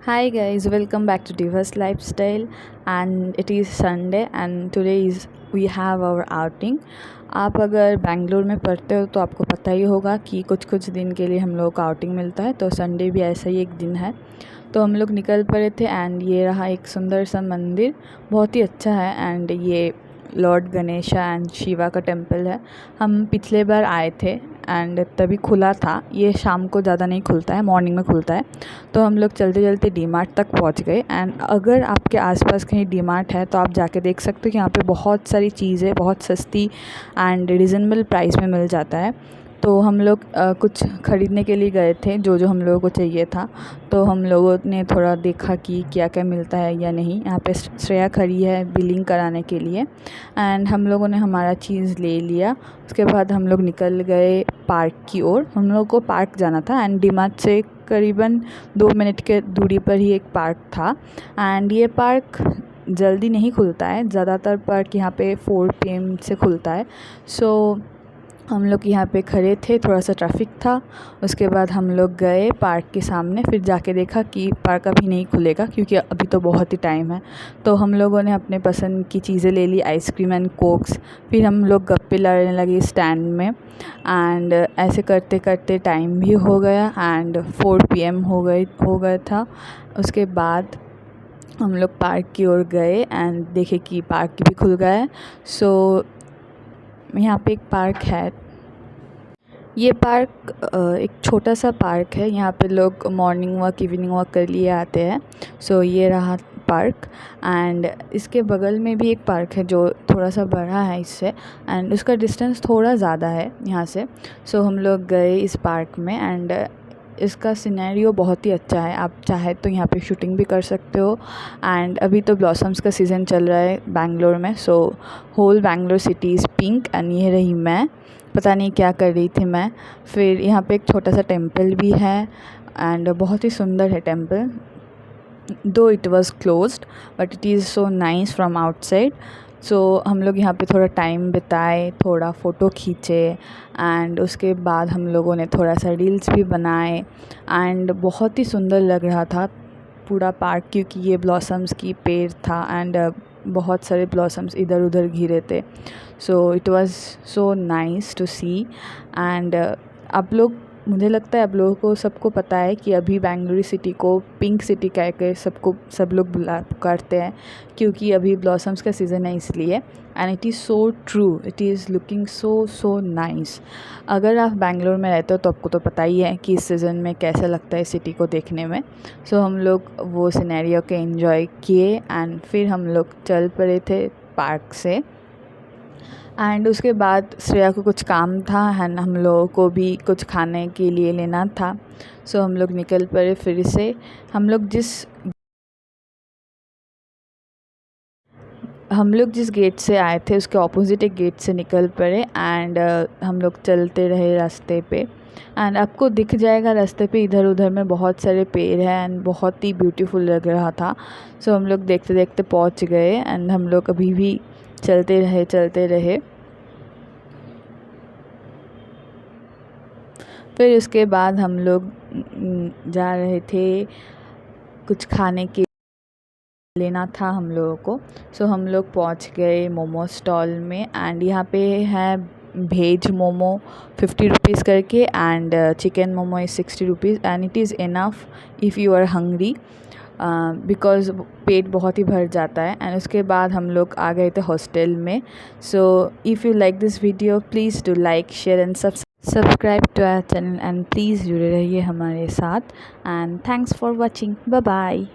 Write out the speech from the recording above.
Hi guys, welcome back to Divas Lifestyle and it is Sunday and today is we have our outing। आप अगर बैंगलोर में पढ़ते हो तो आपको पता ही होगा कि कुछ कुछ दिन के लिए हम लोग का आउटिंग मिलता है, तो संडे भी ऐसा ही एक दिन है। तो हम लोग निकल पड़े थे एंड ये रहा एक सुंदर सा मंदिर, बहुत ही अच्छा है एंड ये लॉर्ड गणेशा एंड शिवा का टेम्पल है। हम पिछले बार आए थे एंड तभी खुला था, ये शाम को ज़्यादा नहीं खुलता है, मॉर्निंग में खुलता है। तो हम लोग चलते चलते डी मार्ट तक पहुंच गए एंड अगर आपके आसपास कहीं डी मार्ट है तो आप जाके देख सकते हो कि यहाँ पे बहुत सारी चीज़ें बहुत सस्ती एंड रिजनेबल प्राइस में मिल जाता है। तो हम लोग कुछ ख़रीदने के लिए गए थे जो जो हम लोगों को चाहिए था। तो हम लोगों ने थोड़ा देखा कि क्या क्या मिलता है या नहीं। यहाँ पे श्रेया खड़ी है बिलिंग कराने के लिए एंड हम लोगों ने हमारा चीज़ ले लिया। उसके बाद हम लोग निकल गए पार्क की ओर। हम लोग को पार्क जाना था एंड डी मार्ट से करीबन 2 मिनट के दूरी पर ही एक पार्क था एंड ये पार्क जल्दी नहीं खुलता है, ज़्यादातर पार्क यहाँ पे 4 PM से खुलता है। सो हम लोग यहाँ पे खड़े थे, थोड़ा सा ट्रैफिक था। उसके बाद हम लोग गए पार्क के सामने, फिर जाके देखा कि पार्क अभी नहीं खुलेगा क्योंकि अभी तो बहुत ही टाइम है। तो हम लोगों ने अपने पसंद की चीज़ें ले ली, आइसक्रीम एंड कोक्स। फिर हम लोग गप्पे लड़ने लगे स्टैंड में एंड ऐसे करते करते टाइम भी हो गया एंड 4 PM हो गया था। उसके बाद हम लोग पार्क की ओर गए एंड देखे कि पार्क भी खुल गया है। सो यहाँ पे एक पार्क है। ये पार्क एक छोटा सा पार्क है, यहाँ पे लोग मॉर्निंग वॉक इवनिंग वॉक कर लिए आते हैं। सो ये रहा पार्क एंड इसके बगल में भी एक पार्क है जो थोड़ा सा बड़ा है इससे एंड उसका डिस्टेंस थोड़ा ज़्यादा है यहाँ से। सो हम लोग गए इस पार्क में एंड इसका सिनेरियो बहुत ही अच्छा है, आप चाहे तो यहाँ पे शूटिंग भी कर सकते हो एंड अभी तो ब्लॉसम्स का सीज़न चल रहा है बैंगलोर में। So whole Bangalore city is pink and ये रही मैं, पता नहीं क्या कर रही थी मैं। फिर यहाँ पे एक छोटा सा टेम्पल भी है एंड बहुत ही सुंदर है temple, though it was closed but it is so nice from outside. So हम लोग यहाँ पे थोड़ा टाइम बिताए, थोड़ा फ़ोटो खींचे एंड उसके बाद हम लोगों ने थोड़ा सा रील्स भी बनाए एंड बहुत ही सुंदर लग रहा था पूरा पार्क क्योंकि ये ब्लॉसम्स की पेड़ था एंड बहुत सारे ब्लॉसम्स इधर उधर घिरे थे। So it was so nice to see and आप लोग, मुझे लगता है आप लोगों को सबको पता है कि अभी बेंगलुरु सिटी को पिंक सिटी कह के सब लोग पुकारते हैं क्योंकि अभी ब्लॉसम्स का सीज़न है इसलिए। And it is so true, it is looking so nice. अगर आप बेंगलोर में रहते हो तो आपको तो पता ही है कि इस सीज़न में कैसा लगता है सिटी को देखने में। सो हम लोग वो सिनेरियो के एंजॉय किए एंड फिर हम लोग चल पड़े थे पार्क से एंड उसके बाद श्रेया को कुछ काम था एंड हम लोगों को भी कुछ खाने के लिए लेना था। सो हम लोग निकल पड़े फिर से। हम लोग जिस गेट से आए थे उसके ऑपोजिट एक गेट से निकल पड़े एंड हम लोग चलते रहे रास्ते पे एंड आपको दिख जाएगा रास्ते पे इधर उधर में बहुत सारे पेड़ हैं एंड बहुत ही ब्यूटीफुल लग रहा था। सो हम लोग देखते देखते पहुंच गए एंड हम लोग अभी भी चलते रहे। फिर उसके बाद हम लोग जा रहे थे, कुछ खाने के लेना था हम लोगों को। सो हम लोग पहुंच गए मोमो स्टॉल में एंड यहाँ पे है भेज मोमो 50 रुपीज़ करके and chicken momo is 60 rupees and it is enough if you are hungry because पेट बहुत ही भर जाता है। एंड उसके बाद हम लोग आ गए थे हॉस्टल में। So if you like this video please do like share and subscribe to our channel and please जुड़े रहिए हमारे साथ and thanks for watching, bye bye.